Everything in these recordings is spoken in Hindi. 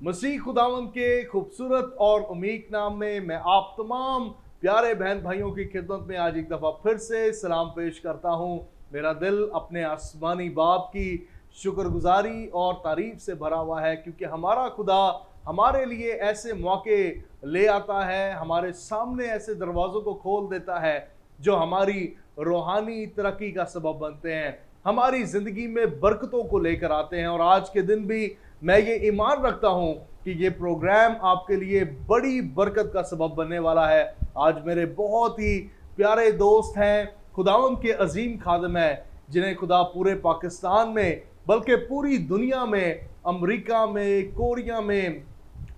मसीह खुदावंद के खूबसूरत और उम्मीद नाम में मैं आप तमाम प्यारे बहन भाइयों की खिदमत में आज एक दफ़ा फिर से सलाम पेश करता हूँ। मेरा दिल अपने आसमानी बाप की शुक्रगुजारी और तारीफ से भरा हुआ है, क्योंकि हमारा खुदा हमारे लिए ऐसे मौके ले आता है, हमारे सामने ऐसे दरवाज़ों को खोल देता है जो हमारी रूहानी तरक्की का सबब बनते हैं, हमारी ज़िंदगी में बरकतों को लेकर आते हैं। और आज के दिन भी मैं ये ईमान रखता हूँ कि ये प्रोग्राम आपके लिए बड़ी बरकत का सबब बनने वाला है। आज मेरे बहुत ही प्यारे दोस्त हैं, खुदावंद के अजीम खादिम हैं, जिन्हें खुदा पूरे पाकिस्तान में बल्कि पूरी दुनिया में, अमेरिका में, कोरिया में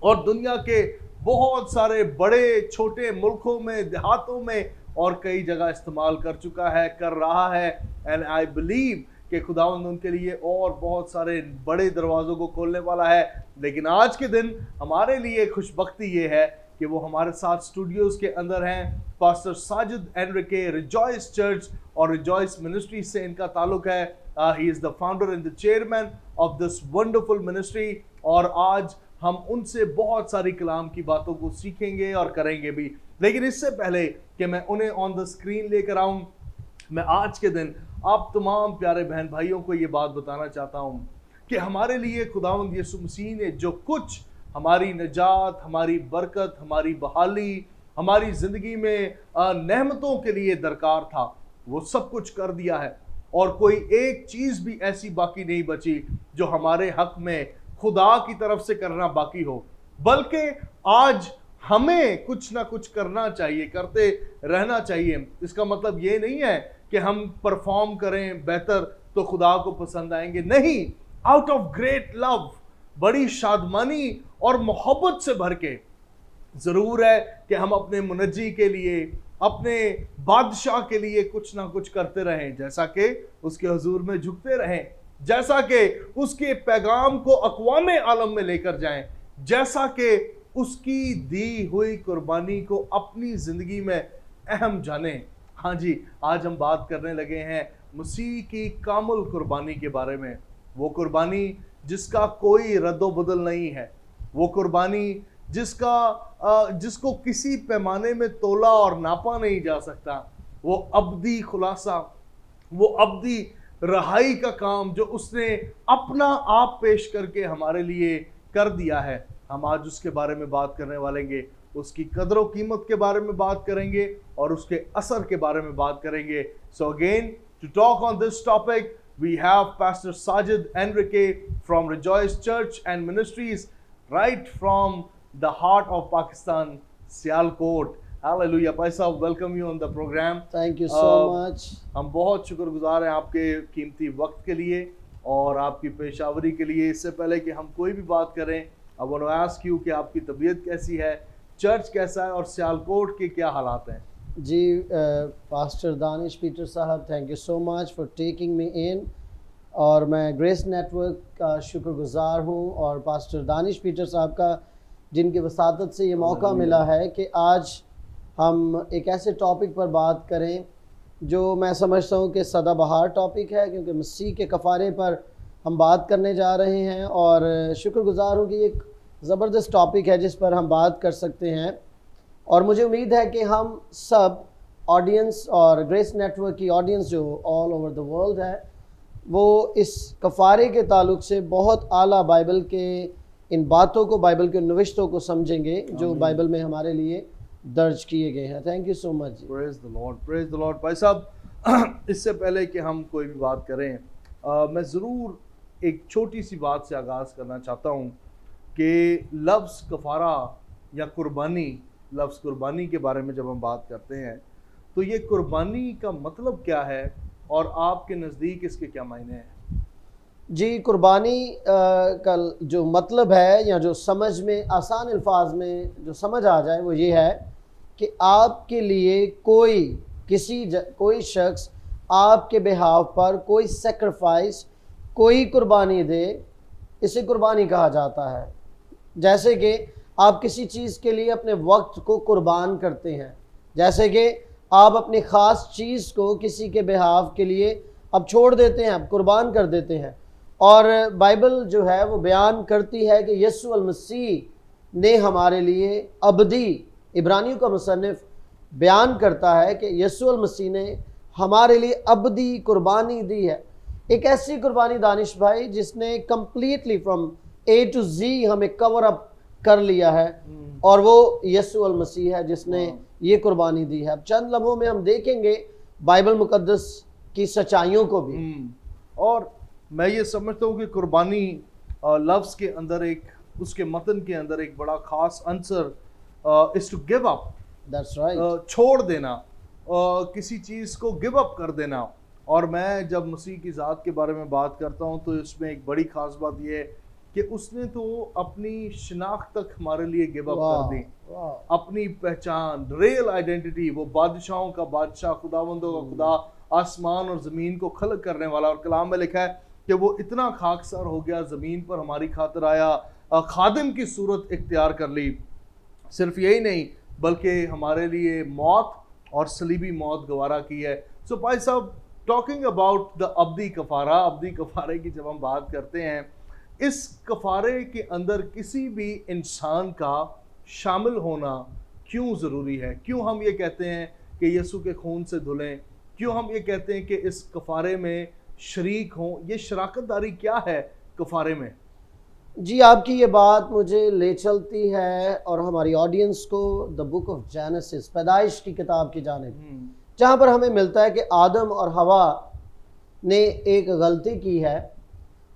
और दुनिया के बहुत सारे बड़े छोटे मुल्कों में, देहातों में और कई जगह इस्तेमाल कर चुका है, कर रहा है। एंड आई बिलीव कि खुदावंद उनके लिए और बहुत सारे बड़े दरवाज़ों को खोलने वाला है। लेकिन आज के दिन हमारे लिए खुशबख्ती ये है कि वो हमारे साथ स्टूडियोज़ के अंदर हैं। Pastor Sajid Enrique, rejoice church और रिजॉइस मिनिस्ट्री से इनका ताल्लुक है। He is the founder and the chairman of this wonderful ministry. और आज हम उनसे बहुत सारी कलाम की बातों को सीखेंगे और करेंगे भी। लेकिन इससे पहले कि मैं उन्हें ऑन द स्क्रीन लेकर आऊं, मैं आज के दिन आप तमाम प्यारे बहन भाइयों को ये बात बताना चाहता हूं कि हमारे लिए खुदावंद यीशु मसीह ने जो कुछ हमारी निजात, हमारी बरकत, हमारी बहाली, हमारी ज़िंदगी में नेमतों के लिए दरकार था, वो सब कुछ कर दिया है। और कोई एक चीज़ भी ऐसी बाकी नहीं बची जो हमारे हक में खुदा की तरफ से करना बाकी हो, बल्कि आज हमें कुछ ना कुछ करना चाहिए, करते रहना चाहिए। इसका मतलब ये नहीं है कि हम परफॉर्म करें बेहतर तो खुदा को पसंद आएंगे, नहीं। आउट ऑफ ग्रेट लव, बड़ी शादमानी और मोहब्बत से भर के ज़रूर है कि हम अपने मुनज्जी के लिए, अपने बादशाह के लिए कुछ ना कुछ करते रहें, जैसा कि उसके हुजूर में झुकते रहें, जैसा कि उसके पैगाम को अक़वामे आलम में लेकर जाएं, जैसा कि उसकी दी हुई कुर्बानी को अपनी ज़िंदगी में अहम जानें। हाँ जी, आज हम बात करने लगे हैं मसीह की कामुल कुर्बानी के बारे में। वो कुर्बानी जिसका कोई रद्दो-बदल नहीं है, वो कुर्बानी जिसको किसी पैमाने में तोला और नापा नहीं जा सकता, वो अब्दी खुलासा, वो अब्दी रहाई का काम जो उसने अपना आप पेश करके हमारे लिए कर दिया है। हम आज उसके बारे में बात करने वालेंगे, उसकी कदर व कीमत के बारे में बात करेंगे और उसके असर के बारे में बात करेंगे। So again to talk on this topic we have pastor Sajid Enrique from rejoice church and ministries, right from the heart of Pakistan, Sialkot. Hallelujah. भाई साहब, welcome you on the program. Thank you so much. हम बहुत शुक्रगुजार हैं आपके कीमती वक्त के लिए और आपकी पेशावरी के लिए। इससे पहले कि हम कोई भी बात करें, I want to ask you कि आपकी तबीयत कैसी है, चर्च कैसा है और सियालकोट के क्या हालात हैं? जी पास्टर दानिश पीटर साहब, thank you so much for taking me in. और मैं ग्रेस नेटवर्क का शुक्रगुजार हूँ और पास्टर दानिश पीटर साहब का, जिनकी वसातत से ये मौका मिला है कि आज हम एक ऐसे टॉपिक पर बात करें जो मैं समझता हूँ कि सदाबहार टॉपिक है, क्योंकि मसीह के कफ़ारे पर हम बात करने जा रहे हैं। और शुक्रगुजार हूँ कि एक ज़बरदस्त टॉपिक है जिस पर हम बात कर सकते हैं। और मुझे उम्मीद है कि हम सब ऑडियंस और ग्रेस नेटवर्क की ऑडियंस जो ऑल ओवर द वर्ल्ड है, वो इस कफ़ारे के ताल्लुक से बहुत आला बाइबल के इन बातों को, बाइबल के नविश्तों को समझेंगे जो बाइबल में हमारे लिए दर्ज किए गए हैं। Thank you so much. Praise the Lord, praise the Lord. भाई साहब, इससे पहले कि हम कोई भी बात करें, मैं ज़रूर एक छोटी सी बात से आगाज़ करना चाहता हूँ कि लफ्ज़ कफ़ारा या कुर्बानी, लफ्ज़ कुर्बानी के बारे में जब हम बात करते हैं तो ये कुर्बानी का मतलब क्या है और आपके नज़दीक इसके क्या मायने हैं? जी, कुर्बानी का जो मतलब है या जो समझ में, आसान अल्फाज में जो समझ आ जाए, वो ये है कि आपके लिए कोई शख्स आपके बिहाफ पर कोई सेक्रीफाइस, कोई कुर्बानी दे, इसे कुर्बानी कहा जाता है। जैसे कि आप किसी चीज़ के लिए अपने वक्त को कुर्बान करते हैं, जैसे कि आप अपनी ख़ास चीज़ को किसी के बिहाफ के लिए अब छोड़ देते हैं, अब कुर्बान कर देते हैं, और बाइबल जो है वो बयान करती है कि यीशु अल मसीह ने हमारे लिए अबदी, इब्रानियों का मुसन्निफ बयान करता है कि यीशु अल मसीह ने हमारे लिए अबदी कुर्बानी दी है। एक ऐसी कुर्बानी दानिश भाई जिसने कंप्लीटली फ्रॉम ए टू जी हमें कवर अप कर लिया है, और वो यीशु अल मसीह है जिसने ये कुर्बानी दी है। अब चंद लम्हों में हम देखेंगे बाइबल मुकद्दस की सच्चाइयों को भी। और मैं ये समझता हूँ कि कुर्बानी लफ्ज़ के अंदर एक, उसके मतन के अंदर एक बड़ा खास answer is to give up. That's right. छोड़ देना, किसी चीज़ को गिव अप कर देना। और मैं जब मसीह की ज़ात के बारे में बात करता हूँ तो इसमें एक बड़ी खास बात यह है कि उसने तो अपनी शिनाख्त तक हमारे लिए गिव अप कर दी, अपनी पहचान, रियल आइडेंटिटी। वो बादशाहों का बादशाह, खुदावंदों का खुदा, आसमान और ज़मीन को खलक करने वाला। और कलाम में लिखा है कि वो इतना खाकसार हो गया, ज़मीन पर हमारी खातिर आया, खादिम की सूरत इख्तियार कर ली। सिर्फ यही नहीं बल्कि हमारे लिए मौत और सलीबी मौत गवारा की है। सो भाई साहब, टॉकिंग अबाउट द अब्दी कफ़ारा, अब्दी कफ़ारे की जब हम बात करते हैं, इस कफ़ारे के अंदर किसी भी इंसान का शामिल होना क्यों ज़रूरी है? क्यों हम ये कहते हैं कि यीशु के खून से धुलें? क्यों हम ये कहते हैं कि इस कफ़ारे में शरीक हों? ये शराकतदारी क्या है कफ़ारे में? जी, आपकी ये बात मुझे ले चलती है और हमारी ऑडियंस को द बुक ऑफ जेनेसिस, पैदाइश की किताब की जानिब, जहाँ पर हमें मिलता है कि आदम और हवा ने एक गलती की है।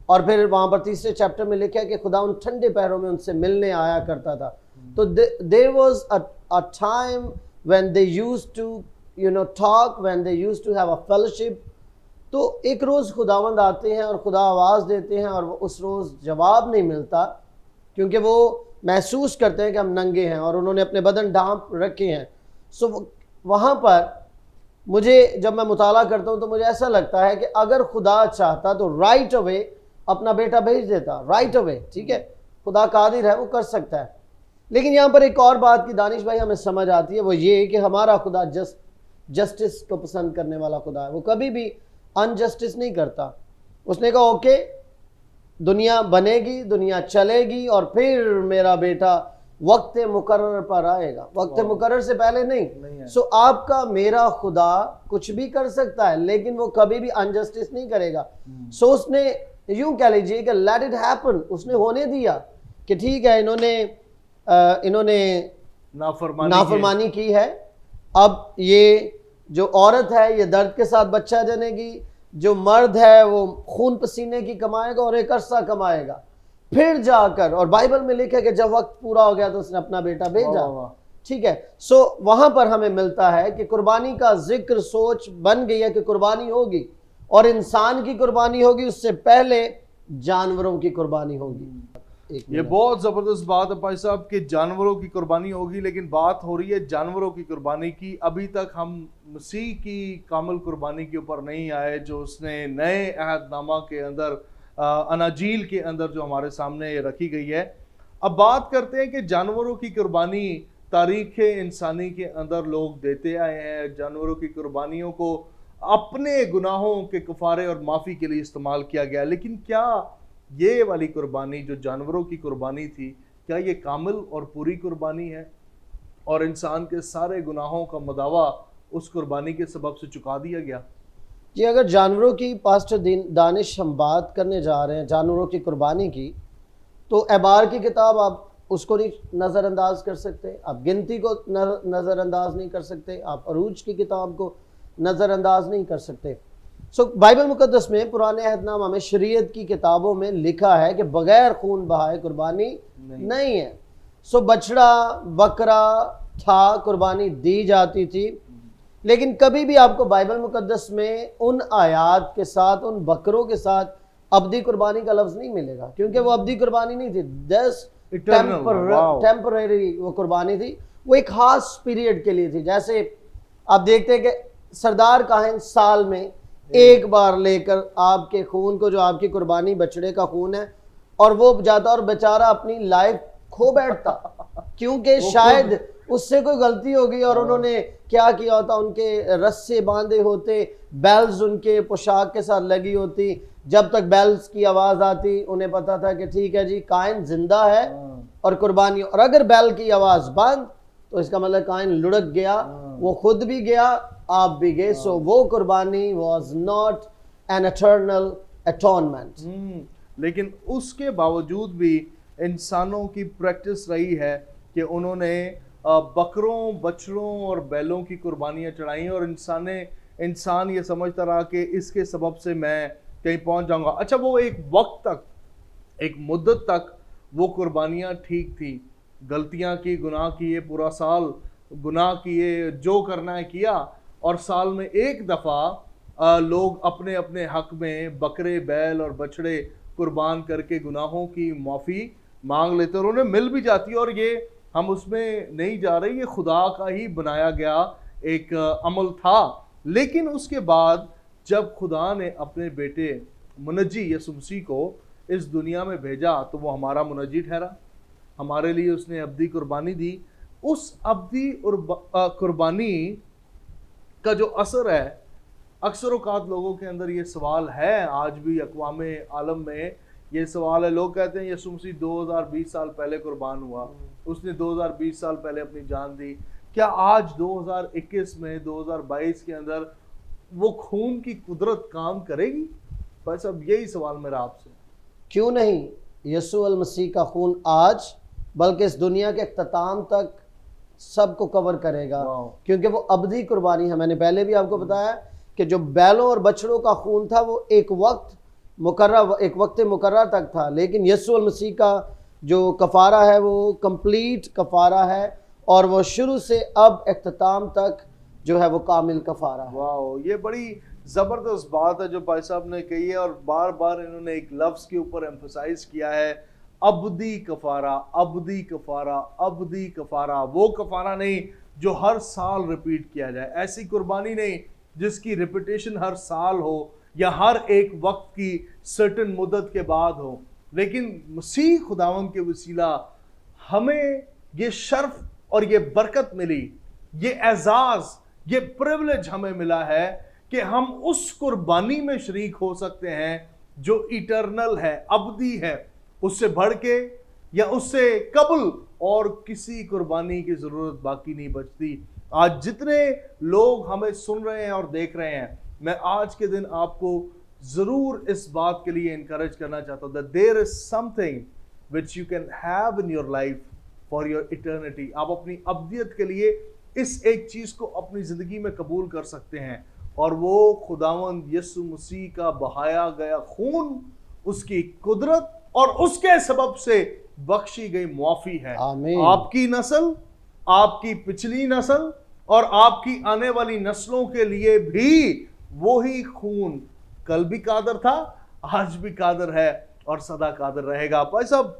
और फिर वहाँ पर तीसरे चैप्टर में लिखा है कि खुदा उन ठंडे पैरों में उनसे मिलने आया करता था। तो there was a time when they used to talk, when they used to have a fellowship. तो एक रोज़ खुदावंद आते हैं और खुदा आवाज़ देते हैं, और उस रोज़ जवाब नहीं मिलता क्योंकि वो महसूस करते हैं कि हम नंगे हैं और उन्होंने अपने बदन ढांप रखे हैं। सो वहाँ पर मुझे, जब मैं मुताला करता हूँ तो मुझे ऐसा लगता है कि अगर खुदा चाहता तो राइट अवे अपना बेटा भेज देता, राइट अवे। ठीक है, खुदा कादिर है, वो कर सकता है। लेकिन यहाँ पर एक और बात की दानिश भाई हमें समझ आती है, वो ये कि हमारा खुदा जस्टिस को पसंद करने वाला खुदा है। वो कभी भी अनजस्टिस नहीं करता। उसने कहा ओके, दुनिया बनेगी, दुनिया चलेगी, और फिर मेरा बेटा वक्त मुकर्रर पर आएगा, वक्त मुकर्रर से पहले नहीं। सो आपका मेरा खुदा कुछ भी कर सकता है, लेकिन वो कभी भी अनजस्टिस नहीं करेगा। सो उसने, यूं कह लीजिए कि लेट इट हैपन, उसने होने दिया कि ठीक है, इन्होंने नाफरमानी की है। अब ये जो औरत है ये दर्द के साथ बच्चा जनेगी, जो मर्द है वो खून पसीने की कमाएगा और एक अरसा कमाएगा, फिर जाकर, और बाइबल में लिखा है कि जब वक्त पूरा हो गया तो उसने अपना बेटा भेजा। ठीक है, सो वहां पर हमें मिलता है कि कुर्बानी का जिक्र, सोच बन गई है कि कुर्बानी होगी, और इंसान की कुर्बानी होगी, उससे पहले जानवरों की कुर्बानी होगी। ये बहुत ज़बरदस्त बात है भाई साहब कि जानवरों की कुर्बानी होगी, लेकिन बात हो रही है जानवरों की कुर्बानी की। अभी तक हम मसीह की कामिल कुर्बानी के ऊपर नहीं आए, जो उसने नए अहदनामा के अंदर, अनाजील के अंदर जो हमारे सामने रखी गई है। अब बात करते हैं कि जानवरों की कुर्बानी तारीख़ इंसानी के अंदर लोग देते आए हैं। जानवरों की कुर्बानियों को अपने गुनाहों के कफ़ारे और माफ़ी के लिए इस्तेमाल किया गया। लेकिन क्या ये वाली कुर्बानी जो जानवरों की कुर्बानी थी, क्या ये कामिल और पूरी कुर्बानी है और इंसान के सारे गुनाहों का मदावा उस कुर्बानी के सबब से चुका दिया गया? जी, अगर जानवरों की, पास्टर दानिश, हम बात करने जा रहे हैं जानवरों की कुर्बानी की, तो एबार की किताब आप उसको नहीं नज़रअंदाज कर सकते, आप गिनती को नज़रअंदाज नहीं कर सकते, आप अरूज की किताब को नज़रअंदाज नहीं कर सकते। सो बाइबल मुकद्दस में, पुराने अहदनामा में, शरीयत की किताबों में लिखा है कि बगैर खून बहाए कुर्बानी नहीं है। सो बछड़ा, बकरा था, कुर्बानी दी जाती थी, लेकिन कभी भी आपको बाइबल मुकद्दस में उन आयात के साथ, उन बकरों के साथ अब्दी कुर्बानी का लफ्ज़ नहीं मिलेगा, क्योंकि वो अब्दी कुर्बानी नहीं थी, टेम्पररी वो कुर्बानी थी, वो एक खास पीरियड के लिए थी। जैसे आप देखते हैं कि सरदार काहिन साल में एक बार लेकर आपके खून को, जो आपकी कुर्बानी बछड़े का खून है, और वो जाता और बेचारा अपनी लाइफ खो बैठता, क्योंकि शायद उससे कोई गलती होगी और उन्होंने क्या किया होता, उनके रस्से बांधे होते, बेल्स उनके पोशाक के साथ लगी होती, जब तक बेल्स की आवाज आती उन्हें पता था कि ठीक है जी काइन जिंदा है और कुर्बानी, और अगर बेल की आवाज बंद तो इसका मतलब काइन लुढ़क गया, वो खुद भी गया आप भी गए। सो वो कुर्बानी was not an eternal atonement. लेकिन उसके बावजूद भी इंसानों की प्रैक्टिस रही है कि उन्होंने बकरों, बछड़ों और बैलों की कुर्बानियां चढ़ाई, और इंसान ये समझता रहा कि इसके सबब से मैं कहीं पहुंच जाऊंगा। अच्छा, वो एक वक्त तक, एक मुद्दत तक वो कुर्बानियां ठीक थी। गलतियां की, गुनाह किए, पूरा साल गुनाह किए, जो करना है किया, और साल में एक दफ़ा लोग अपने अपने हक में बकरे, बैल और बछड़े कुर्बान करके गुनाहों की माफ़ी मांग लेते, और उन्हें मिल भी जाती है। और ये हम उसमें नहीं जा रहे, ये खुदा का ही बनाया गया एक अमल था। लेकिन उसके बाद जब खुदा ने अपने बेटे मुनज्जी यसु मसीह को इस दुनिया में भेजा, तो वो हमारा मुनज्जी ठहरा, हमारे लिए उसने अब्दी कुर्बानी दी। उस अब्दी कुर्बानी का जो असर है, अक्सर औकात लोगों के अंदर ये सवाल है, आज भी अक़वामे आलम में ये सवाल है। लोग कहते हैं यसु मसीह 2020 साल पहले कुर्बान हुआ, उसने 2020 साल पहले अपनी जान दी। क्या आज 2021 में, 2022 के अंदर वो खून की कुदरत काम करेगी? बस अब यही सवाल मेरा आपसे। क्यों नहीं? यसु अल मसीह का खून आज बल्कि इस दुनिया के अख्ताम तक सबको कवर करेगा, क्योंकि वो अब्दी कुर्बानी है। मैंने पहले भी आपको बताया कि जो बैलों और बछड़ों का खून था वो एक वक्त मुकर्रर तक था, लेकिन यसु अल मसीह का जो कफ़ारा है वो कंप्लीट कफ़ारा है, और वो शुरू से अब इख्तिताम तक जो है वो कामिल कफ़ारा है। वाह, ये बड़ी ज़बरदस्त बात है जो भाई साहब ने कही है, और बार बार इन्होंने एक लफ्ज़ के ऊपर एम्फसाइज किया है, अब्दी कफ़ारा, अब्दी कफ़ारा, अब्दी कफ़ारा। वो कफ़ारा नहीं जो हर साल रिपीट किया जाए, ऐसी कुर्बानी नहीं जिसकी रिपीटेशन हर साल हो या हर एक वक्त की सर्टेन मुद्दत के बाद हो, लेकिन मसीह खुदावंद के वसीला हमें ये शर्फ और ये बरकत मिली, ये एजाज़, ये प्रिविलेज हमें मिला है कि हम उस कुर्बानी में शरीक हो सकते हैं जो इटर्नल है, अब्दी है। उससे बढ़ के या उससे कबल और किसी कुर्बानी की ज़रूरत बाकी नहीं बचती। आज जितने लोग हमें सुन रहे हैं और देख रहे हैं, मैं आज के दिन आपको ज़रूर इस बात के लिए इनकरेज करना चाहता हूँ that there is something which you can have in your life for your eternity। आप अपनी अब्दियत के लिए इस एक चीज़ को अपनी ज़िंदगी में कबूल कर सकते हैं, और वो खुदावंद यसु मसीह का बहाया गया खून, उसकी कुदरत और उसके सबब से बख्शी गई मुआफ़ी है। आपकी नस्ल, आपकी पिछली नस्ल और आपकी आने वाली नस्लों के लिए भी वही खून कल भी कादर था, आज भी कादर है और सदा कादर रहेगा। भाई साहब,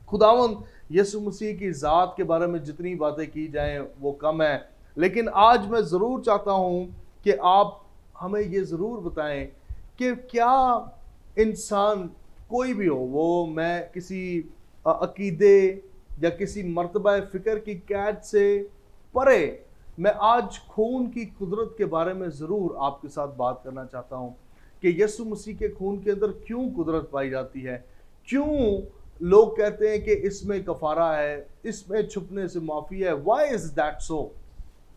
खुदावंद यसु मसीह की ज़ात के बारे में जितनी बातें की जाएं वो कम है, लेकिन आज मैं ज़रूर चाहता हूं कि आप हमें ये ज़रूर बताएं कि क्या इंसान कोई भी हो, वो मैं किसी अकीदे या किसी मर्तबा फ़िक्र की कैद से परे, मैं आज खून की कुदरत के बारे में ज़रूर आपके साथ बात करना चाहता हूँ कि यसु मसीह के खून के अंदर क्यों कुदरत पाई जाती है, क्यों लोग कहते हैं कि इसमें कफ़ारा है, इसमें छुपने से माफ़ी है। Why is that so?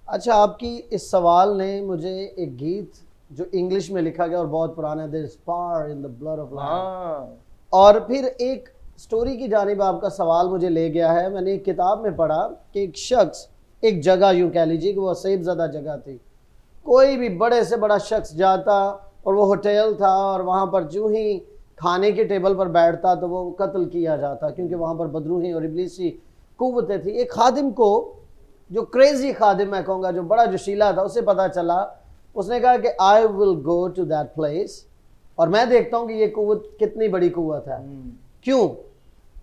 अच्छा, आपकी इस सवाल ने मुझे एक गीत जो इंग्लिश में लिखा गया और बहुत पुराना, There is power in the blood of Lamb, और फिर एक स्टोरी की जानिब आपका सवाल मुझे ले गया है। मैंने एक किताब में पढ़ा कि एक शख्स, एक जगह यूँ कह लीजिए कि वो सेबज़दा जगह थी, कोई भी बड़े से बड़ा शख्स जाता और वो होटल था, और वहाँ पर जो ही खाने के टेबल पर बैठता तो वो कत्ल किया जाता, क्योंकि वहाँ पर बदरूही और इब्लीसी कुव्वतें थी। एक खादिम को, जो क्रेजी खादिम मैं कहूँगा, जो बड़ा जोशीला था, उसे पता चला, उसने कहा कि I will go to that place और मैं देखता हूँ कि ये कुव्वत कितनी बड़ी कुव्वत है। क्यों?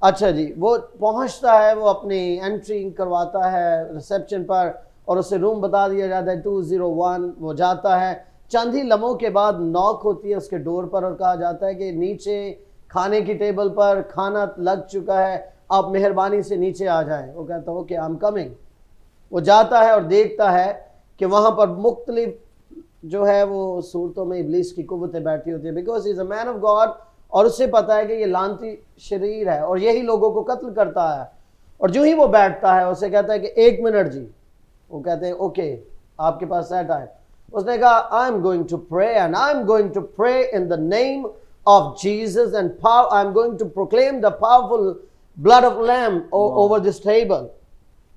अच्छा जी, वो पहुँचता है, वो अपनी एंट्री करवाता है रिसेप्शन पर और उसे रूम बता दिया जाता है 201। वो जाता है, चंद ही लम्हों के बाद नॉक होती है उसके डोर पर और कहा जाता है कि नीचे खाने की टेबल पर खाना लग चुका है, आप मेहरबानी से नीचे आ जाएं। वो कहता है ओके, आई एम कमिंग। वो जाता है और देखता है कि वहाँ पर मुख्तलिफ जो है वो सूरतों में इब्लीस की कुव्वतें बैठी होती है, because is a man of God, और उससे पता है कि ये लानती शरीर है और यही लोगों को कत्ल करता है। और जो ही वो बैठता है उसे कहता है कि 1 मिनट जी, वो कहते हैं ओके आपके पास है टाइम। उसने कहा I am going to pray and I am going to pray in the name of Jesus and I am going to proclaim the powerful blood of lamb over this table.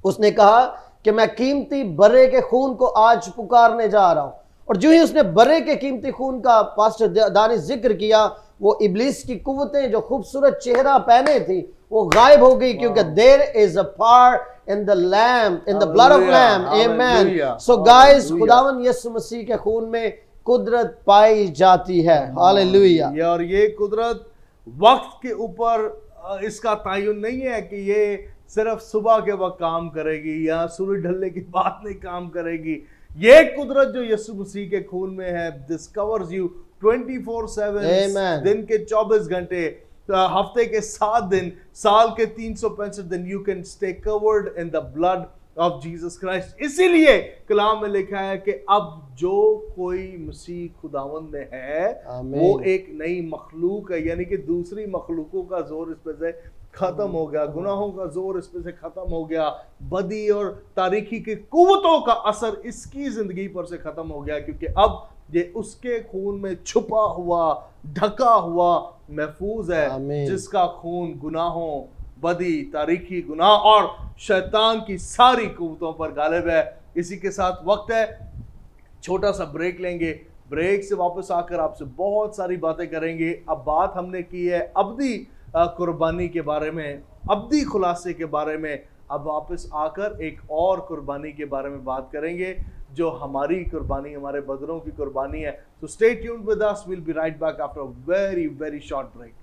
उसने कहा कि मैं कीमती बर्रे के खून को आज पुकारने जा रहा हूं। और जो ही उसने बर्रे के कीमती खून का पास्टर दानिश जिक्र किया, वो इब्लीस की कुव्वतें जो खूबसूरत चेहरा पहने थी वो गायब हो गई, क्योंकि there is a power in the lamb, in the blood of lamb. Amen. So guys, खुदावन यीशु मसीह के खून में कुदरत पाई जाती है। हालेलुया। और ये कुदरत वक्त के ऊपर इसका तयन नहीं है कि ये सिर्फ सुबह के वक्त काम करेगी या सूरज ढलने के बाद नहीं काम करेगी। ये कुदरत जो यीशु मसीह के खून में है, दिस कवर्स यू 24/7, दिन के 24 घंटे, हफ्ते के 7 दिन, साल के 365 दिन, you can stay covered in the blood of Jesus Christ. इसीलिए कलाम में लिखा है कि अब जो कोई मसीह खुदावंद में है वो एक नई मखलूक है, यानी कि दूसरी मखलूकों का जोर इस पे से खत्म हो गया, गुनाहों का जोर इस पे से खत्म हो गया, बदी और तारीकी की कुव्वतों का असर इसकी जिंदगी पर से खत्म हो गया, क्योंकि अब ये उसके खून में छुपा हुआ, ढका हुआ, महफूज है, जिसका खून गुनाहों, बदी, तारीकी, गुनाह और शैतान की सारी कुव्वतों पर गालिब है। इसी के साथ वक्त है छोटा सा ब्रेक लेंगे। ब्रेक से वापस आकर आपसे बहुत सारी बातें करेंगे। अब बात हमने की है अब्दी कुर्बानी के बारे में, अब्दी खुलासे के बारे में। अब वापस आकर एक और कुर्बानी के बारे में बात करेंगे, जो हमारी कुर्बानी, हमारे बदरों की कुर्बानी है। तो stay tuned with us, we will be right back after a very very short break.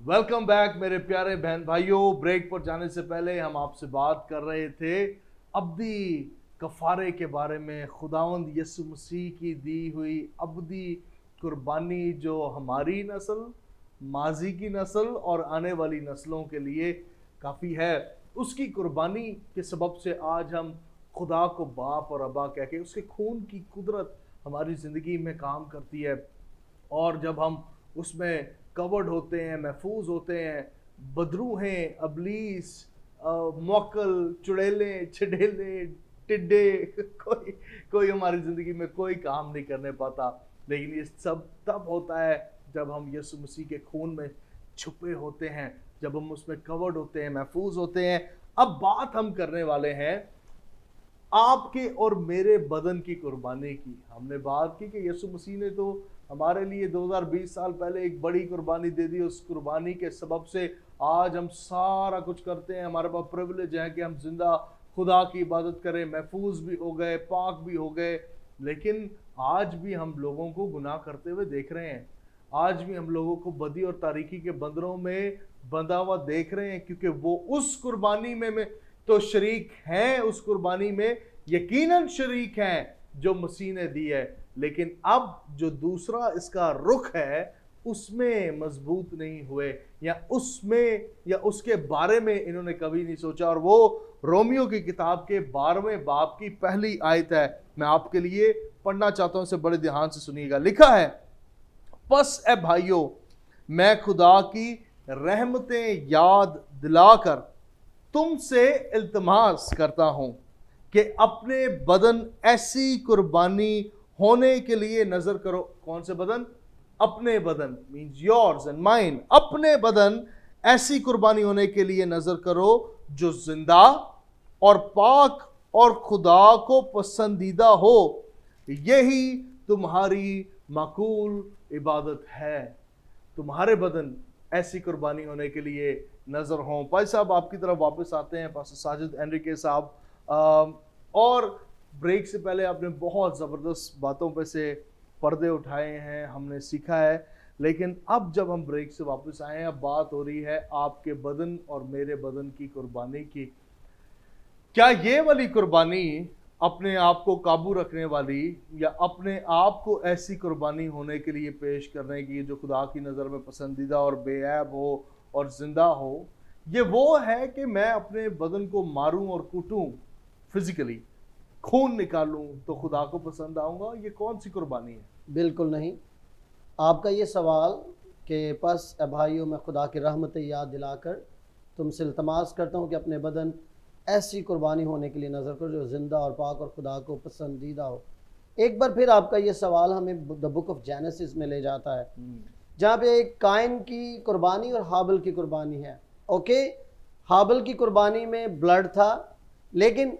Welcome back मेरे प्यारे बहन भाइयों। ब्रेक पर जाने से पहले हम आपसे बात कर रहे थे अब्दी कफारे के बारे में, खुदावंद यीशु मसीह की दी हुई अब्दी कुर्बानी, जो हमारी नस्ल, माजी की नस्ल और आने वाली नस्लों के लिए काफ़ी है। उसकी कुर्बानी के सबब से आज हम खुदा को बाप और अब्बा कह के, उसके खून की कुदरत हमारी ज़िंदगी में काम करती है। और जब हम उसमें कवर्ड होते हैं, महफूज होते हैं, बदरू हैं, अबलीस, मौकल, चुड़ैले, छिड़ेले, टिड्डे, कोई हमारी ज़िंदगी में कोई काम नहीं करने पाता। लेकिन ये सब तब होता है जब हम यीशु मसीह के खून में छुपे होते हैं, जब हम उसमें कवर्ड होते हैं, महफूज होते हैं। अब बात हम करने वाले हैं आपके और मेरे बदन की कुर्बानी की। हमने बात की कि यीशु मसीह ने तो हमारे लिए 2020 साल पहले एक बड़ी कुर्बानी दे दी। उस कुर्बानी के सबब से आज हम सारा कुछ करते हैं। हमारे पास प्रिविलेज है कि हम जिंदा खुदा की इबादत करें, महफूज भी हो गए, पाक भी हो गए। लेकिन आज भी हम लोगों को गुनाह करते हुए देख रहे हैं। आज भी हम लोगों को बदी और तारीकी के बंदरों में बंधा हुआ देख रहे हैं, क्योंकि वो उस कुर्बानी में तो शरीक हैं, उस कुर्बानी में यकीनन शरीक हैं जो मसीह ने दी है। लेकिन अब जो दूसरा इसका रुख है उसमें मजबूत नहीं हुए, या उसमें या उसके बारे में इन्होंने कभी नहीं सोचा। और वो रोमियो की किताब के 12वें बाब की पहली आयत है, मैं आपके लिए पढ़ना चाहता हूं, इसे बड़े ध्यान से सुनिएगा। लिखा है, बस ए भाइयों, मैं खुदा की रहमतें याद दिलाकर तुमसे इल्तिमास करता हूं कि अपने बदन ऐसी कुर्बानी होने के लिए नजर करो। कौन से बदन? अपने बदन, मीन्स योर्स एंड माइन। अपने बदन ऐसी कुर्बानी होने के लिए नजर करो जो जिंदा और पाक और खुदा को पसंदीदा हो। यही तुम्हारी माकूल इबादत है। तुम्हारे बदन ऐसी कुर्बानी होने के लिए नजर हो। भाई साहब आपकी तरफ वापस आते हैं, पास्टर साजिद एनरिके साहब। और ब्रेक से पहले आपने बहुत ज़बरदस्त बातों पे से पर्दे उठाए हैं, हमने सीखा है। लेकिन अब जब हम ब्रेक से वापस आए हैं, अब बात हो रही है आपके बदन और मेरे बदन की कुर्बानी की। क्या ये वाली कुर्बानी अपने आप को काबू रखने वाली, या अपने आप को ऐसी कुर्बानी होने के लिए पेश करने की जो खुदा की नज़र में पसंदीदा और बेऐब हो और जिंदा हो, ये वो है कि मैं अपने बदन को मारूं और कूटूं, फिजिकली खून निकालूं तो खुदा को पसंद आऊंगा? ये कौन सी कुर्बानी है? बिल्कुल नहीं। आपका ये सवाल कि बस ए भाइयों, मैं खुदा की रहमतें याद दिलाकर तुमसे इल्तमास करता हूँ कि अपने बदन ऐसी कुर्बानी होने के लिए नज़र करो जो ज़िंदा और पाक और खुदा को पसंदीदा हो। एक बार फिर आपका ये सवाल हमें द बुक ऑफ जेनेसिस में ले जाता है, जहाँ पे एक काइन की कुर्बानी और हाबिल की कुर्बानी है। ओके, हाबिल की कुर्बानी में ब्लड था, लेकिन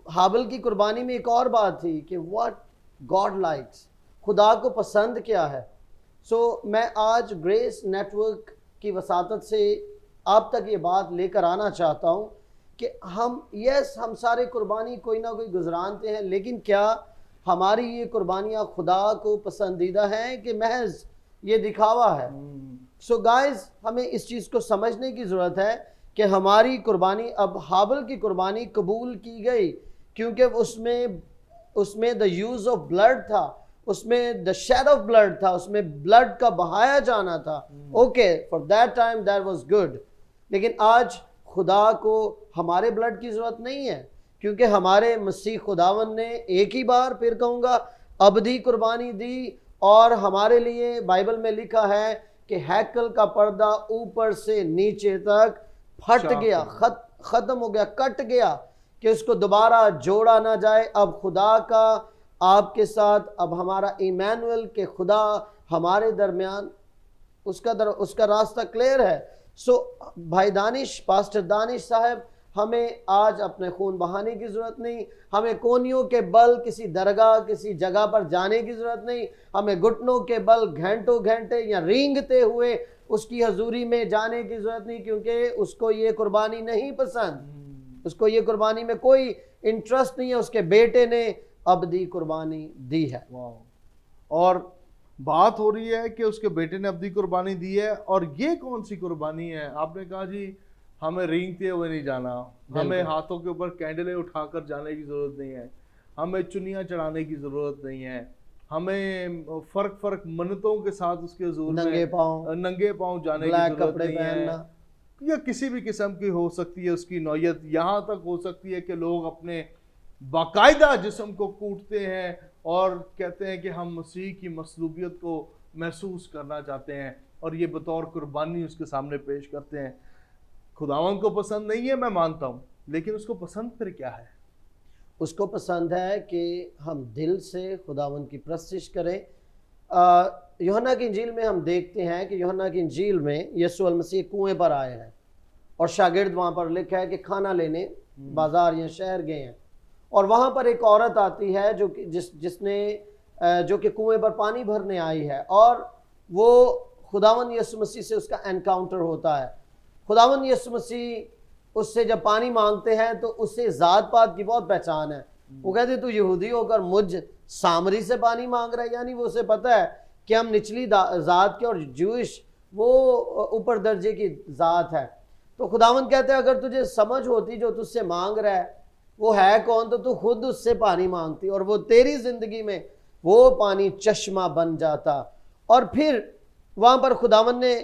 हाबिल की कुर्बानी में एक और बात थी कि व्हाट गॉड लाइक्स, खुदा को पसंद क्या है। सो मैं आज ग्रेस नेटवर्क की वसातत से आप तक ये बात लेकर आना चाहता हूँ कि हम सारे कुर्बानी कोई ना कोई गुजरानते हैं, लेकिन क्या हमारी ये कुर्बानियाँ खुदा को पसंदीदा हैं कि महज ये दिखावा है। सो गाइस, हमें इस चीज़ को समझने की ज़रूरत है कि हमारी कुर्बानी, अब हाबिल की कुर्बानी कबूल की गई क्योंकि उसमें द यूज़ ऑफ ब्लड था, उसमें द शेड ऑफ ब्लड था, उसमें ब्लड का बहाया जाना था। Okay, for that time that was good. लेकिन आज खुदा को हमारे ब्लड की ज़रूरत नहीं है, क्योंकि हमारे मसीह खुदावन ने एक ही बार, फिर कहूँगा, अबदी कुर्बानी दी। और हमारे लिए बाइबल में लिखा है कि हैकल का पर्दा ऊपर से नीचे तक फट गया, ख़त्म हो गया, कट गया, कि उसको दोबारा जोड़ा ना जाए। अब खुदा का आपके साथ, अब हमारा इमैनुअल के खुदा हमारे दरमियान, उसका रास्ता क्लियर है। सो भाई दानिश, पास्टर दानिश साहब, हमें आज अपने खून बहाने की ज़रूरत नहीं, हमें कोनियों के बल किसी दरगाह किसी जगह पर जाने की ज़रूरत नहीं, हमें घुटनों के बल घंटों घंटे या रेंगते हुए उसकी हजूरी में जाने की ज़रूरत नहीं, क्योंकि उसको ये कुर्बानी नहीं पसंद, उसको ये कुर्बानी में कोई इंटरेस्ट नहीं है। उसके बेटे ने अबदी कुर्बानी दी है। और बात हो रही है कि उसके बेटे ने अबदी कुर्बानी दी है, और ये कौन सी कुर्बानी है? आपने कहा जी हमें रेंगते हुए नहीं जाना, हमें हाथों के ऊपर कैंडलें उठाकर जाने की ज़रूरत नहीं है, हमें चुनियाँ चढ़ाने की ज़रूरत नहीं है, हमें फर्क मन्नतों के साथ उसके हुजूर में नंगे पाँव जाने की ज़रूरत नहीं है, या किसी भी किस्म की हो सकती है उसकी नौयत। यहाँ तक हो सकती है कि लोग अपने बाकायदा जिस्म को कूटते हैं और कहते हैं कि हम मसीह की मसलूबियत को महसूस करना चाहते हैं, और ये बतौर कुर्बानी उसके सामने पेश करते हैं। खुदावन को पसंद नहीं है, मैं मानता हूँ, लेकिन उसको पसंद फिर क्या है? उसको पसंद है कि हम दिल से खुदावन की प्रस्तिश करें। यूहन्ना की इंजील में हम देखते हैं कि यूहन्ना की इंजील में यीशु मसीह कुएं पर आए हैं, और शागिर्द वहाँ पर लिखा है कि खाना लेने बाजार या शहर गए हैं, और वहाँ पर एक औरत आती है जो कि कुएं पर पानी भरने आई है, और वो खुदावन यीशु मसीह से उसका एनकाउंटर होता है। खुदावन यीशु मसीह उससे जब पानी मांगते हैं तो उससे ज़ात पात की बहुत पहचान है। वो कहते तू यहूदी होकर मुझ सामरी से पानी मांग रहा है, यानी वो उसे पता है कि हम निचली ज़ात के और जूइश वो ऊपर दर्जे की ज़ात है। तो खुदावन कहते हैं अगर तुझे समझ होती जो तुझसे मांग रहा है वो है कौन, तो तू खुद उससे पानी मांगती और वो तेरी ज़िंदगी में वो पानी चश्मा बन जाता। और फिर वहाँ पर खुदावन ने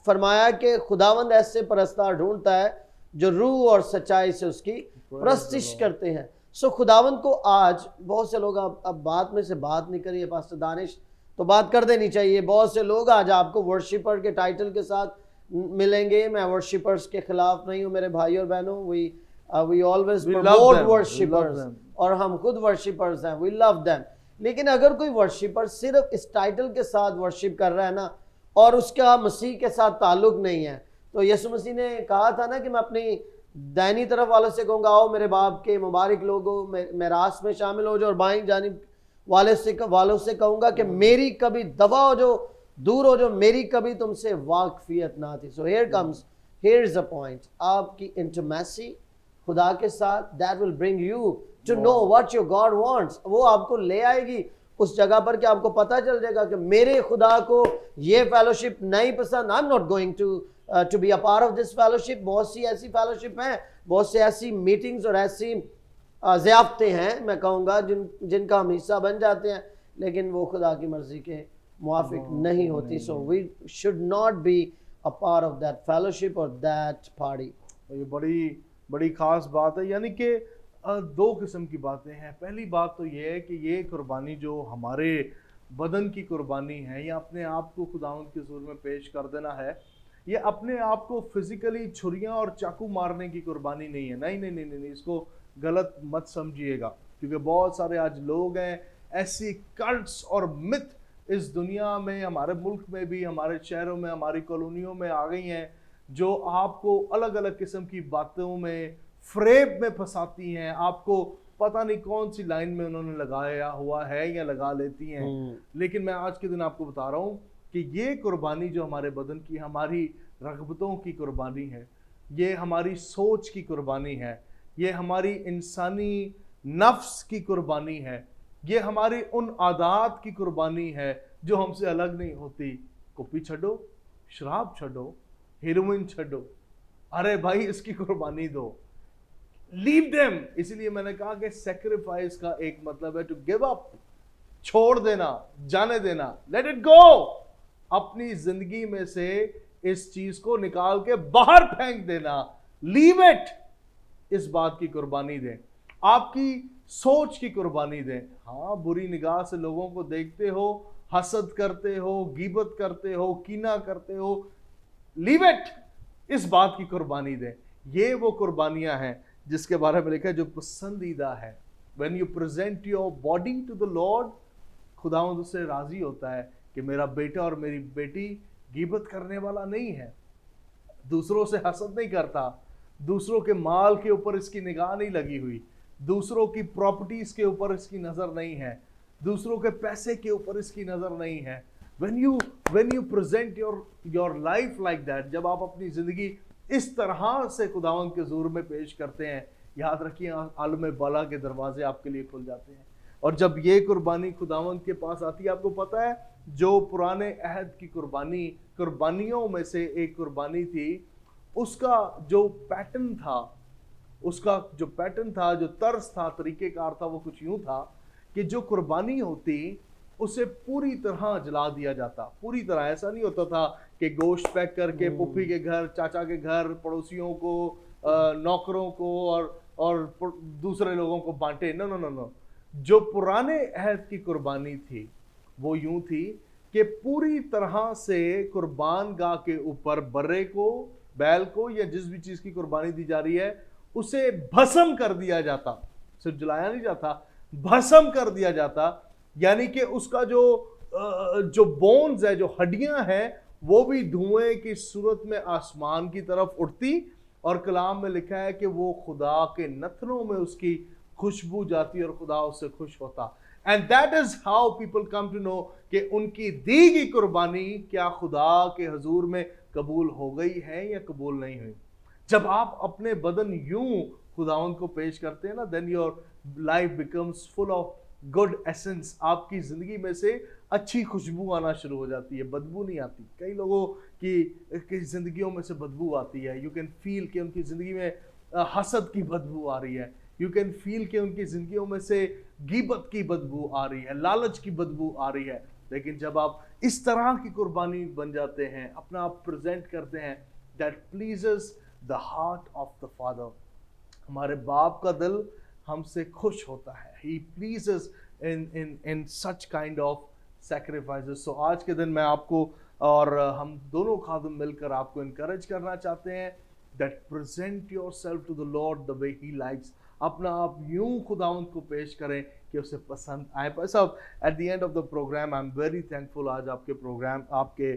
फरमाया कि खुदावंद ऐसे परस्तार ढूंढता है जो रूह और सच्चाई से उसकी प्रस्तिश करते हैं। सो खुदावंद को आज बहुत से लोग, अब बात में से बात नहीं करिए पास्टर दानिश, तो बात कर देनी चाहिए। बहुत से लोग आज आपको वर्शिपर के टाइटल के साथ मिलेंगे। मैं वर्शिपर्स के खिलाफ नहीं हूँ मेरे भाई और बहनों, वी ऑलवेज प्रमोट वर्शिपर्स, और हम खुद वर्शिपर्स हैं, वी लव देम। लेकिन अगर कोई वर्शिपर सिर्फ इस टाइटल के साथ वर्शिप कर रहा है ना, और उसका मसीह के साथ ताल्लुक नहीं है, तो यीशु मसीह ने कहा था ना कि मैं अपनी दाहिनी तरफ वालों से कहूँगा आओ मेरे बाप के मुबारक लोगों मेरास में शामिल हो जाओ, और बाईं जानिब वालों से कहूँगा कि मेरी कभी दफा हो जो दूर हो जो, मेरी कभी तुमसे वाकफियत ना थी। So here is the point, आपकी इंटिमेसी खुदा के साथ, that will bring you to know what your God wants. वो आपको ले आएगी उस जगह पर कि आपको पता चल जाएगा कि मेरे खुदा को ये फेलोशिप नहीं पसंद। I am not going to to be a part of this fellowship. बहुत सी ऐसी fellowship हैं, बहुत से ऐसी meetings और ऐसी ज़ियाफ़तें हैं मैं कहूँगा जिनका हम हिस्सा बन जाते हैं, लेकिन वो खुदा की मर्ज़ी के मुआफ़िक नहीं होती. So we should not be a part of that fellowship or that party. ये बड़ी बड़ी खास बात है. यानी कि दो किस्म की बातें हैं. पहली बात तो ये है कि ये कुर्बानी जो हमारे बदन की कुर्बानी है या अपने आप को खुदावंद के हुज़ूर में पेश कर देना है, ये अपने आप को फिजिकली छुरियां और चाकू मारने की कुर्बानी नहीं है. नहीं नहीं नहीं नहीं, नहीं. इसको गलत मत समझिएगा, क्योंकि बहुत सारे आज लोग हैं, ऐसी कल्ट्स और मिथ इस दुनिया में, हमारे मुल्क में भी, हमारे शहरों में, हमारी कॉलोनियों में आ गई हैं, जो आपको अलग अलग किस्म की बातों में फ्रेब में फंसाती हैं. आपको पता नहीं कौन सी लाइन में उन्होंने लगाया हुआ है या लगा लेती हैं. लेकिन मैं आज के दिन आपको बता रहा हूँ कि ये कुर्बानी जो हमारे बदन की, हमारी रग़बतों की कुर्बानी है, ये हमारी सोच की कुर्बानी है, ये हमारी इंसानी नफ्स की कुर्बानी है, ये हमारी उन आदात की कुर्बानी है जो हमसे अलग नहीं होती. कुप्पी छड्डो, शराब छड्डो, हेरोइन छड्डो, अरे भाई इसकी कुर्बानी दो. Leave them. इसीलिए मैंने कहा कि सेक्रीफाइस का एक मतलब है टू गिव अप, छोड़ देना, जाने देना, लेट इट गो. अपनी जिंदगी में से इस चीज को निकाल के बाहर फेंक देना. Leave it. इस बात की कुर्बानी दें, आपकी सोच की कुर्बानी दें. हाँ, बुरी निगाह से लोगों को देखते हो, हसद करते हो, गीबत करते हो, कीना करते हो, लीव इट. इस बात की कुर्बानी दें. ये वो कुर्बानियां हैं जिसके बारे में लिखा है जो पसंदीदा है. When you present your body to the Lord, खुदावंद उससे राजी होता है कि मेरा बेटा और मेरी बेटी गीबत करने वाला नहीं है, दूसरों से हसद नहीं करता, दूसरों के माल के ऊपर इसकी निगाह नहीं लगी हुई, दूसरों की प्रॉपर्टीज के ऊपर इसकी नजर नहीं है, दूसरों के पैसे के ऊपर इसकी नजर नहीं है. When you present your life like that, जब आप अपनी जिंदगी इस तरह से खुदावंद के हुज़ूर में पेश करते हैं, याद रखिए आलम बाला के दरवाजे आपके लिए खुल जाते हैं. और जब ये कुर्बानी खुदावंद के पास आती है, आपको पता है जो पुराने अहद की कुर्बानियों में से एक कुर्बानी थी, उसका जो पैटर्न था, जो तर्ज था, तरीक़ेकार था, वो कुछ यूं था कि जो कुर्बानी होती उसे पूरी तरह जला दिया जाता. पूरी तरह. ऐसा नहीं होता था कि गोश्त पैक करके पुप्पी के घर, चाचा के घर, पड़ोसियों को, नौकरों को और दूसरे लोगों को बांटे. No no no no. जो पुराने अहद की कुर्बानी थी वो यूं थी कि पूरी तरह से कुर्बान गाह के ऊपर बर्रे को, बैल को या जिस भी चीज की कुर्बानी दी जा रही है उसे भस्म कर दिया जाता. सिर्फ जलाया नहीं जाता, भस्म कर दिया जाता. यानी कि उसका जो बोन्स है, जो हड्डियां हैं, वो भी धुएं की सूरत में आसमान की तरफ उठती. और कलाम में लिखा है कि वो खुदा के नथनों में उसकी खुशबू जाती और खुदा उससे खुश होता. And that is how people come to know कि उनकी दी गई कुर्बानी क्या खुदा के हुजूर में कबूल हो गई है या कबूल नहीं हुई. जब आप अपने बदन यूं खुदावंद को पेश करते हैं ना, then your life becomes full of good essence. आपकी जिंदगी में से अच्छी खुशबू आना शुरू हो जाती है, बदबू नहीं आती. कई लोगों की जिंदगियों में से बदबू आती है. यू कैन फील कि उनकी जिंदगी में हसद की बदबू आ रही है. यू कैन फील कि उनकी जिंदगियों में से गीबत की बदबू आ रही है, लालच की बदबू आ रही है. लेकिन जब आप इस तरह की कुर्बानी बन जाते हैं, अपना आप प्रेजेंट करते हैं, that pleases the heart of the father. हमारे बाप का दिल हमसे खुश होता है. He pleases in such kind of sacrifices. So आज के दिन मैं आपको और हम दोनों खादिम मिलकर आपको encourage करना चाहते हैं that present yourself to the Lord the way He likes. अपना आप यूं खुदावंद को पेश करें कि उसे पसंद आए. भाई साहब, at the end of the program I'm very thankful. आज आपके प्रोग्राम, आपके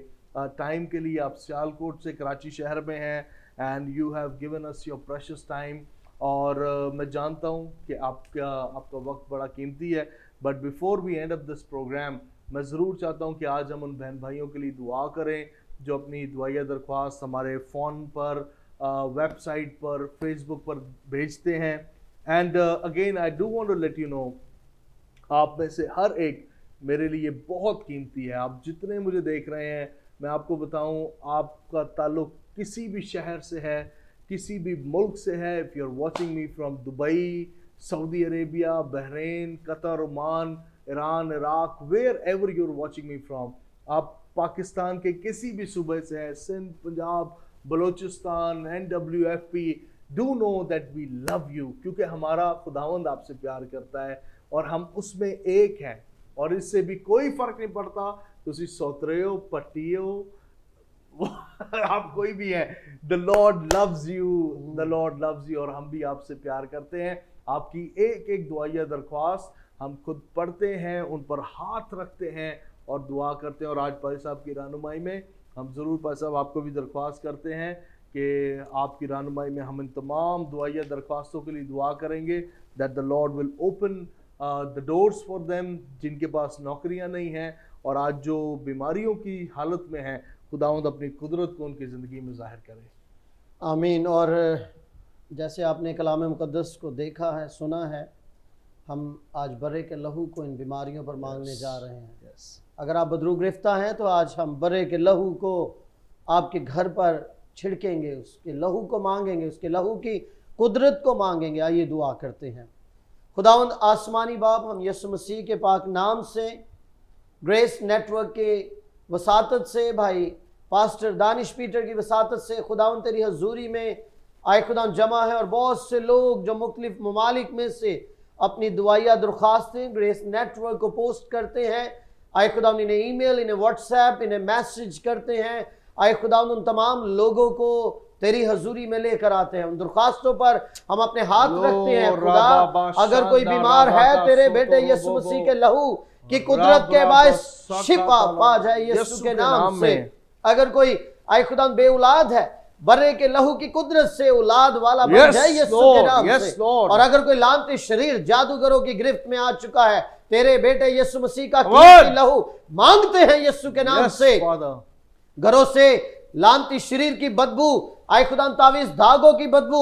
टाइम के लिए, आप सियालकोट से कराची शहर में हैं and you have given us your precious time. और मैं जानता हूँ कि आपका वक्त बड़ा कीमती है. But before we end up this program, मैं ज़रूर चाहता हूँ कि आज हम उन बहन भाइयों के लिए दुआ करें जो अपनी दुआया दरख्वास्त हमारे फ़ोन पर, वेबसाइट पर, फेसबुक पर भेजते हैं. And again I do want to let you know, आप में से हर एक मेरे लिए बहुत कीमती है. आप जितने मुझे देख रहे हैं, मैं आपको बताऊं, आपका ताल्लुक किसी भी शहर से है, किसी भी मुल्क से है, if you are watching me from Dubai, Saudi Arabia, Bahrain, Qatar, Oman, Iran, Iraq, wherever you are watching me from, आप पाकिस्तान के किसी भी सूबे से हैं, Sindh, Punjab, Balochistan, NWFP, do know that we love you, क्योंकि हमारा खुदावंद आपसे प्यार करता है और हम उसमें एक हैं, और इससे भी कोई फर्क नहीं पड़ता तुसी सोतरे हो, पट्टी हो, आप कोई भी हैं, the Lord loves you, the Lord loves you, और हम भी आपसे प्यार करते हैं। आपकी एक एक दुआया दरख्वास्त हम खुद पढ़ते हैं, उन पर हाथ रखते हैं और दुआ करते हैं। और आज भाई साहब की रहनुमाई में हम ज़रूर भाई साहब आपको भी दरख्वास्त करते हैं कि आपकी रहनुमाई में हम इन तमाम दुआया दरख्वास्तों के लिए दुआ करेंगे, that the Lord will open the doors for them, जिनके पास नौकरियां नहीं हैं और आज जो बीमारियों की हालत में हैं, खुदावंद अपनी कुदरत को उनकी ज़िंदगी में ज़ाहिर करे। आमीन। और जैसे आपने कलाम मुक़द्दस को देखा है, सुना है, हम आज बर्रे के लहू को इन बीमारियों पर मांगने जा रहे हैं। अगर आप बदरू गिरफ्तार हैं तो आज हम बर्रे के लहू को आपके घर पर छिड़केंगे, उसके लहू को मांगेंगे, उसके लहू की कुदरत को मांगेंगे। आइए दुआ करते हैं। खुदावंद आसमानी बाप, हम यीशु मसीह के पाक नाम से, ग्रेस नेटवर्क के वसातत से, भाई पास्टर दानिश पीटर की वसातत से खुदावंद तेरी हजूरी में आए खुदावंद जमा है, और बहुत से लोग जो मुख्तलिफ ममालिक में से अपनी दुआया दरख्वास्तें ग्रेस नेटवर्क को पोस्ट करते हैं। आए खुदावंद इन्हें ईमेल, इन्हें व्हाट्सएप, इन्हें मैसेज करते हैं। आए खुदावंद उन तमाम लोगों को तेरी हजूरी में लेकर आते हैं। उन दरख्वास्तों पर हम अपने हाथ रखते हैं। खुदा, अगर कोई बीमार है, तेरे बेटे यीशु मसीह के लहू की कुदरत के बायस शिफा पा जाए यीशु के नाम से। अगर कोई आए खुदा बे औलाद है, बर्रे के लहू की कुदरत से औलाद वाला बन जाए यीशु के नाम से। और अगर कोई लानती शरीर जादूगरों की गिरफ्त में आ चुका है, तेरे बेटे यीशु मसीह का कीमती लहू मांगते हैं यीशु के नाम से। घरों से लानती शरीर की बदबू, आए खुदा तावीज धागों की बदबू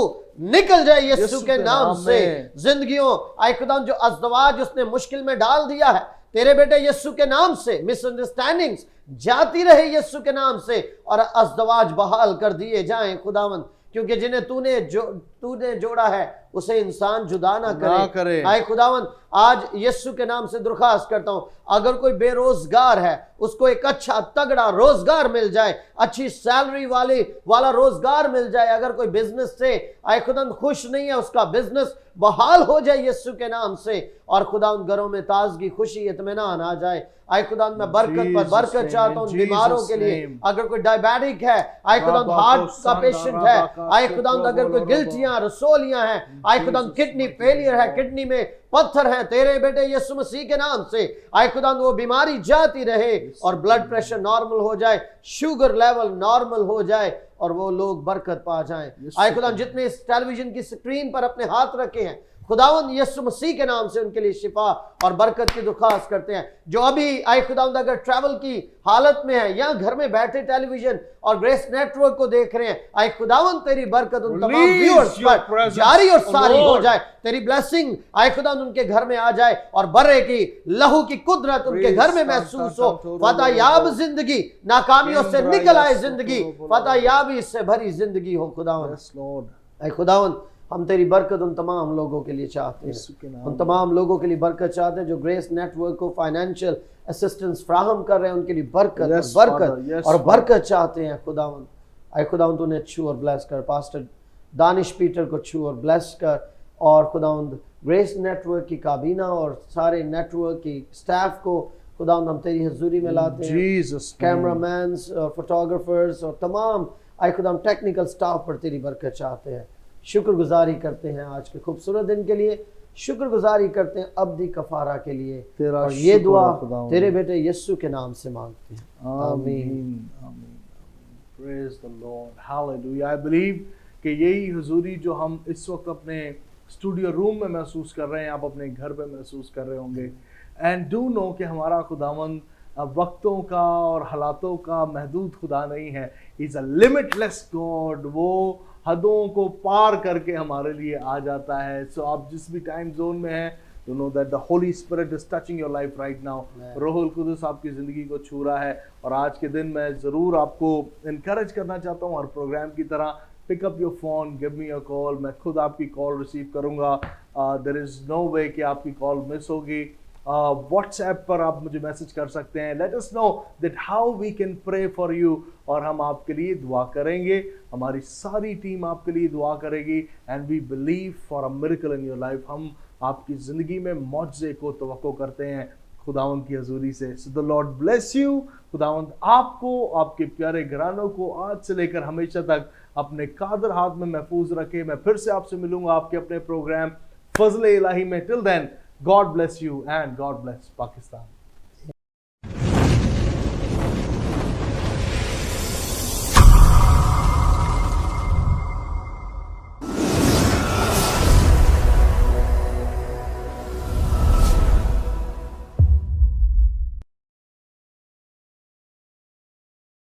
निकल जाए यीशु के नाम से। जिंदगियों आए खुदा जो अज़दवाज उसने मुश्किल में डाल दिया है, तेरे बेटे यीशु के नाम से मिसअंडरस्टैंडिंग्स जाती रहे यीशु के नाम से, और अज़दवाज बहाल कर दिए जाएं खुदावंद, क्योंकि जिन्हें तूने जोड़ा है उसे इंसान जुदा ना करे। आए खुदावंद, आज यीशु के नाम से दरख्वास्त करता हूं, अगर कोई बेरोजगार है उसको एक अच्छा तगड़ा रोजगार मिल जाए, अच्छी सैलरी वाला रोजगार मिल जाए। अगर कोई बिजनेस से आए खुदा खुश नहीं है, उसका बिजनेस बहाल हो जाए यीशु के नाम से, और खुदा उन घरों में ताजगी, खुशी, इत्मीनान आ जाए। आए खुदा मैं बरकत पर बरकत चाहता हूं बीमारों के लिए। अगर कोई डायबिटिक है, आए खुदा हार्ट का पेशेंट है, आए खुदा अगर कोई गिल्टियां, रसोलियां हैं, आए खुदा किडनी फेलियर है, किडनी में पत्थर है, तेरे बेटे यीशु मसीह के नाम से आए खुदा वो बीमारी जाती रहे और ब्लड प्रेशर नॉर्मल हो जाए, शुगर लेवल नॉर्मल हो जाए और वो लोग बरकत पा जाएं। आए खुदा जितने इस टेलीविजन की स्क्रीन पर अपने हाथ रखे हैं, खुदावंद यीशु मसीह के नाम से उनके लिए शिफा और बरकत की दरख्वास्त करते हैं। जो अभी आए खुदावंद अगर ट्रैवल की हालत में है या घर में बैठे टेलीविजन और ग्रेस नेटवर्क को देख रहे हैं, आए खुदावंद तेरी बरकत उन तमाम व्यूअर्स पर जारी और सारी हो जाए। तेरी ब्लेसिंग आए खुदावंद उनके घर में आ जाए और बर्रे की लहू की कुदरत उनके घर में महसूस हो। फतह याब जिंदगी, नाकामियों से निकल आए जिंदगी, फतह याबी से भरी जिंदगी हो खुदावंद। आए खुदावंद हम तेरी बरकत उन तमाम लोगों के लिए चाहते हैं, उन तमाम लोगों के लिए बरकत चाहते हैं जो ग्रेस नेटवर्क को फाइनेंशियल असिस्टेंस फ्राहम कर रहे हैं, उनके लिए बरकत और बरकत चाहते हैं खुदावंद। आए खुदावंद उन्हें छू और ब्लेस कर, पास्टर दानिश पीटर को छू और ब्लेस कर, और खुदावंद ग्रेस नेटवर्क की काबीना और सारे नेटवर्क की स्टाफ को खुदावंद हम तेरी हजूरी में लाते हैं। कैमरामैन्स और फोटोग्राफर्स और तमाम आए खुदावंद टेक्निकल स्टाफ पर तेरी बरकत चाहते हैं। शुक्रगुजारी करते हैं आज के खूबसूरत दिन के लिए, शुक्रगुजारी करते हैं अब्दी कफारा के लिए, और ये दुआ तेरे बेटे यीशु के नाम से मांगते हैं, आमीन। Praise the Lord, hallelujah. I believe कि यही हुजूरी जो हम इस वक्त अपने स्टूडियो रूम में महसूस कर रहे हैं, आप अपने घर पे महसूस कर रहे होंगे। एंड डू नो कि हमारा खुदावंद वक्तों का और हालातों का महदूद खुदा नहीं है, he is a limitless God. वो हदों को पार करके हमारे लिए आ जाता है। सो आप जिस भी टाइम जोन में हैं, to know that the Holy Spirit is touching your life right now. Amen. रूहुल कुदुस आपकी ज़िंदगी को छू रहा है और आज के दिन मैं ज़रूर आपको इनकरेज करना चाहता हूँ हर प्रोग्राम की तरह pick up your phone, give me a call. मैं खुद आपकी कॉल रिसीव करूँगा. देयर इज़ नो वे कि आपकी कॉल मिस होगी. व्हाट्सएप पर आप मुझे मैसेज कर सकते हैं. Let us know that how we can pray for you और हम आपके लिए दुआ करेंगे. हमारी सारी टीम आपके लिए दुआ करेगी and we believe for a miracle in your life. हम आपकी ज़िंदगी में मौजज़े को तवक्को करते हैं खुदावंद की हजूरी से. So the Lord bless you. खुदावंद आपको, आपके प्यारे घरानों को आज से लेकर हमेशा तक अपने कादर हाथ में महफूज रखे. मैं फिर से आपसे मिलूंगा आपके अपने प्रोग्राम फजल इलाही में. Till then, God bless you and God bless Pakistan.